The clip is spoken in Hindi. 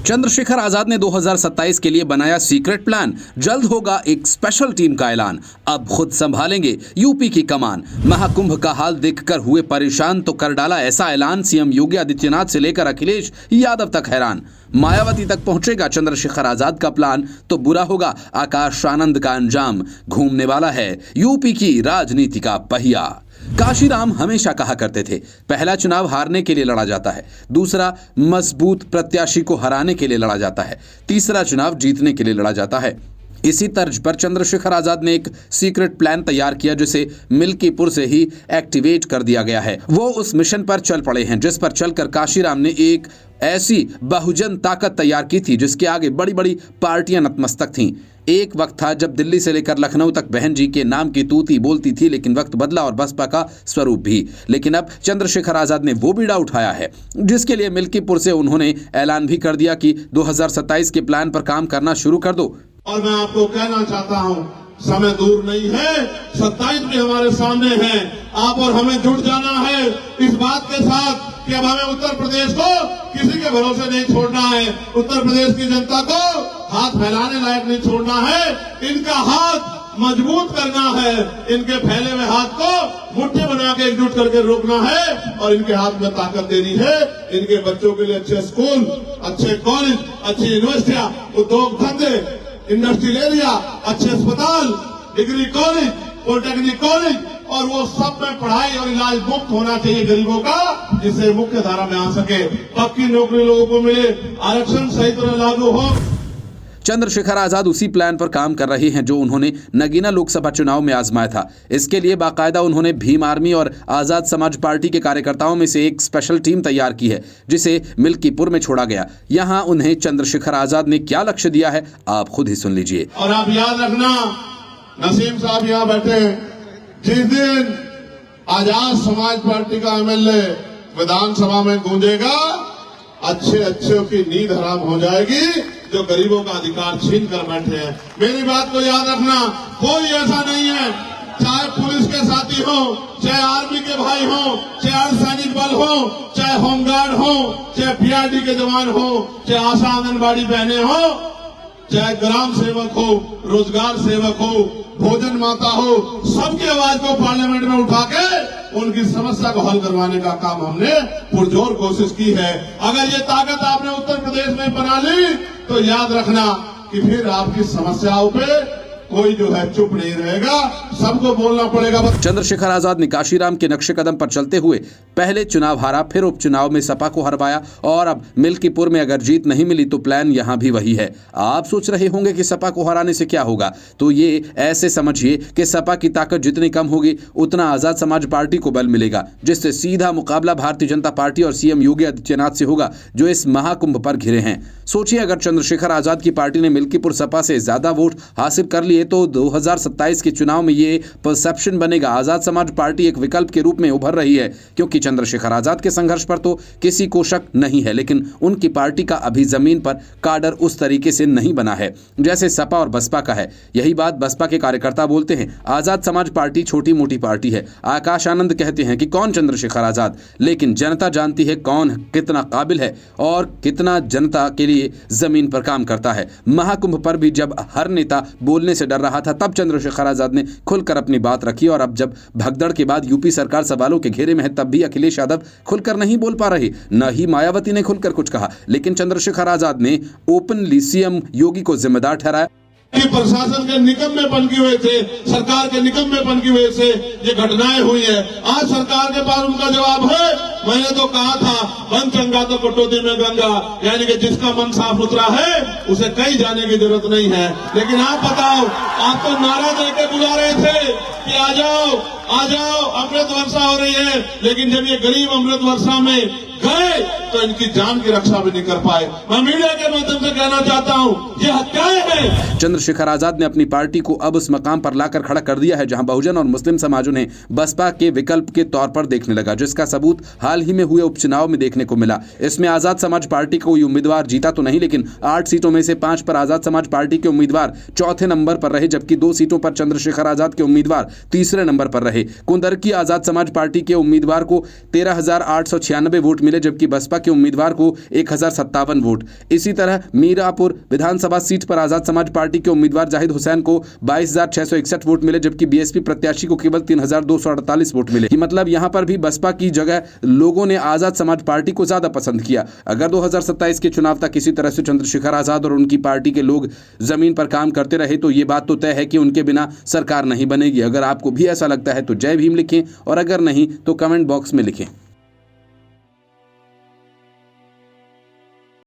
चंद्रशेखर आजाद ने 2027 के लिए बनाया सीक्रेट प्लान। जल्द होगा एक स्पेशल टीम का ऐलान। अब खुद संभालेंगे यूपी की कमान। महाकुंभ का हाल देखकर हुए परेशान तो कर डाला ऐसा ऐलान। सीएम योगी आदित्यनाथ से लेकर अखिलेश यादव तक हैरान। मायावती तक पहुंचेगा चंद्रशेखर आजाद का प्लान तो बुरा होगा आकाश आनंद का अंजाम। घूमने वाला है यूपी की राजनीति का पहिया। काशीराम हमेशा कहा करते थे, पहला चुनाव हारने के लिए लड़ा जाता है, दूसरा मजबूत प्रत्याशी को हराने के लिए लड़ा जाता है, तीसरा चुनाव जीतने के लिए लड़ा जाता है। इसी तर्ज पर चंद्रशेखर आजाद ने एक सीक्रेट प्लान तैयार किया जिसे मिल्कीपुर से ही एक्टिवेट कर दिया गया है। वो उस मिशन पर चल पड़े हैं जिस पर चलकर काशीराम ने एक ऐसी बहुजन ताकत तैयार की थी जिसके आगे बड़ी बड़ी पार्टियां नतमस्तक थीं। एक वक्त था जब दिल्ली से लेकर लखनऊ तक बहन जी के नाम की तूती बोलती थी, लेकिन वक्त बदला और बसपा का स्वरूप भी। लेकिन अब चंद्रशेखर आजाद ने वो बीड़ा उठाया है जिसके लिए मिल्कीपुर से उन्होंने ऐलान भी कर दिया कि 2027 के प्लान पर काम करना शुरू कर दो। और मैं आपको कहना चाहता हूं, समय दूर नहीं है, 27 भी हमारे सामने है। आप और हमें जुट जाना है इस बात के साथ कि अब हमें उत्तर प्रदेश को किसी के भरोसे नहीं छोड़ना है। उत्तर प्रदेश की जनता को हाथ फैलाने लायक नहीं छोड़ना है। इनका हाथ मजबूत करना है, इनके फैले हुए हाथ को मुट्ठी बना के एकजुट करके रोकना है और इनके हाथ में ताकत देनी है। इनके बच्चों के लिए अच्छे स्कूल, अच्छे कॉलेज, अच्छी यूनिवर्सिटियां, उद्योग धंधे, इंडस्ट्रियल एरिया, अच्छे अस्पताल, डिग्री कॉलेज, पॉलिटेक्निक कॉलेज और वो सब में पढ़ाई और इलाज मुफ्त होना चाहिए गरीबों का, जिससे मुख्य धारा में आ सके। पक्की नौकरी लोगों को मिले, आरक्षण सही तरह लागू हो। चंद्रशेखर आजाद उसी प्लान पर काम कर रहे हैं जो उन्होंने नगीना लोकसभा चुनाव में आजमाया था। इसके लिए बाकायदा उन्होंने भीम आर्मी और आजाद समाज पार्टी के कार्यकर्ताओं में से एक स्पेशल टीम तैयार की है जिसे मिल्कीपुर में छोड़ा गया। यहां उन्हें चंद्रशेखर आजाद ने क्या लक्ष्य दिया है आप खुद ही सुन लीजिए। और आप याद रखना, नसीम साहब यहाँ बैठे, जिस दिन आजाद समाज पार्टी का एमएलए विधानसभा में गूंजेगा, अच्छे की नींद हराम हो जाएगी जो गरीबों का अधिकार छीन कर बैठे हैं। मेरी बात को याद रखना, कोई ऐसा नहीं है, चाहे पुलिस के साथी हो, चाहे आर्मी के भाई हो, चाहे अर्धसैनिक बल हो, चाहे होमगार्ड हो, चाहे पीआरडी के जवान हो, चाहे आशा आंगनबाड़ी बहनें हो, चाहे ग्राम सेवक हो, रोजगार सेवक हो, भोजन माता हो, सबकी आवाज को पार्लियामेंट में उठा के उनकी समस्या को हल करवाने का काम हमने पुरजोर कोशिश की है। अगर ये ताकत आपने उत्तर प्रदेश में बना ली तो याद रखना कि फिर आपकी समस्याओं पे कोई जो है चुप नहीं रहेगा, सबको बोलना पड़ेगा। चंद्रशेखर आजाद ने काशीराम के नक्शे कदम पर चलते हुए पहले चुनाव हारा, फिर उपचुनाव में सपा को हरवाया और अब मिल्कीपुर में अगर जीत नहीं मिली तो प्लान यहां भी वही है। आप सोच रहे होंगे कि सपा को हराने से क्या होगा, तो ये ऐसे समझिए कि सपा की ताकत जितनी कम होगी उतना आजाद समाज पार्टी को बल मिलेगा, जिससे सीधा मुकाबला भारतीय जनता पार्टी और सीएम योगी आदित्यनाथ से होगा जो इस महाकुंभ पर घिरे हैं। सोचिए, अगर चंद्रशेखर आजाद की पार्टी ने मिल्कीपुर सपा से ज्यादा वोट हासिल कर लिए तो 2027 के चुनाव में ये परसेप्शन बनेगा आजाद समाज पार्टी एक विकल्प के रूप में उभर रही है, क्योंकि चंद्रशेखर आजाद के संघर्ष पर तो किसी को शक नहीं है, लेकिन उनकी पार्टी का अभी जमीन पर काडर उस तरीके से नहीं बना है जैसे सपा और बसपा का है। यही बात बसपा के कार्यकर्ता बोलते हैं। आजाद समाज पार्टी छोटी मोटी पार्टी है। आकाश आनंद कहते हैं कि कौन चंद्रशेखर आजाद, लेकिन जनता जानती है कौन कितना काबिल है और कितना जनता के लिए जमीन पर काम करता है। महाकुंभ पर भी जब हर नेता बोलने से डर रहा था तब चंद्रशेखर आजाद ने खुलकर अपनी बात रखी, और अब जब भगदड़ के बाद यूपी सरकार सवालों के घेरे में है तब भी अखिलेश यादव खुलकर नहीं बोल पा रहे, न ही मायावती ने खुलकर कुछ कहा। लेकिन चंद्रशेखर आजाद ने ओपनली सीएम योगी को जिम्मेदार ठहराया। प्रशासन के निकम्मेपन की वजह से, सरकार के निकम्मेपन की वजह से ये घटनाएं हुई है। आज सरकार के पास उनका जवाब है। मैंने तो कहा था, मन चंगा तो कटौती में गंगा, यानी कि जिसका मन साफ सुथरा है उसे कहीं जाने की जरूरत नहीं है। लेकिन आप बताओ, आप तो नारा देके बुला रहे थे कि आ जाओ आ जाओ, अमृत वर्षा हो रही है, लेकिन जब ये गरीब अमृत वर्षा में गए तो इनकी जान की रक्षा भी नहीं कर पाए। मैं मीडिया के माध्यम से कहना चाहता हूं, ये हत्याएं हैं। चंद्रशेखर आजाद ने अपनी पार्टी को अब उस मकाम पर लाकर खड़ा कर दिया है जहां बहुजन और मुस्लिम समाज उन्हें बसपा के विकल्प के तौर पर देखने लगा, जिसका सबूत हाल ही में हुए उपचुनाव में देखने को मिला। इसमें आजाद समाज पार्टी का कोई उम्मीदवार जीता तो नहीं, लेकिन 8 सीटों में से 5 पर आजाद समाज पार्टी के उम्मीदवार चौथे नंबर पर रहे, जबकि 2 सीटों पर चंद्रशेखर आजाद के उम्मीदवार तीसरे नंबर पर रहे। कुंदरकी आजाद समाज पार्टी के उम्मीदवार को 13,896 वोट मिले, जबकि बसपा के उम्मीदवार को 1057 वोट। इसी तरह मीरापुर विधानसभा सीट पर आजाद समाज पार्टी के उम्मीदवार जाहिद हुसैन को 22,661 वोट मिले, जबकि बीएसपी प्रत्याशी को केवल 3,248 वोट मिले। मतलब यहां पर भी बसपा की जगह लोगों ने आजाद समाज पार्टी को ज्यादा पसंद किया। अगर 2027 के चुनाव तक किसी तरह से चंद्रशेखर आजाद और उनकी पार्टी के लोग जमीन पर काम करते रहे तो ये बात तो तय है कि उनके बिना सरकार नहीं बनेगी। अगर आपको भी ऐसा लगता है तो जय भीम लिखें, और अगर नहीं तो कमेंट बॉक्स में लिखें।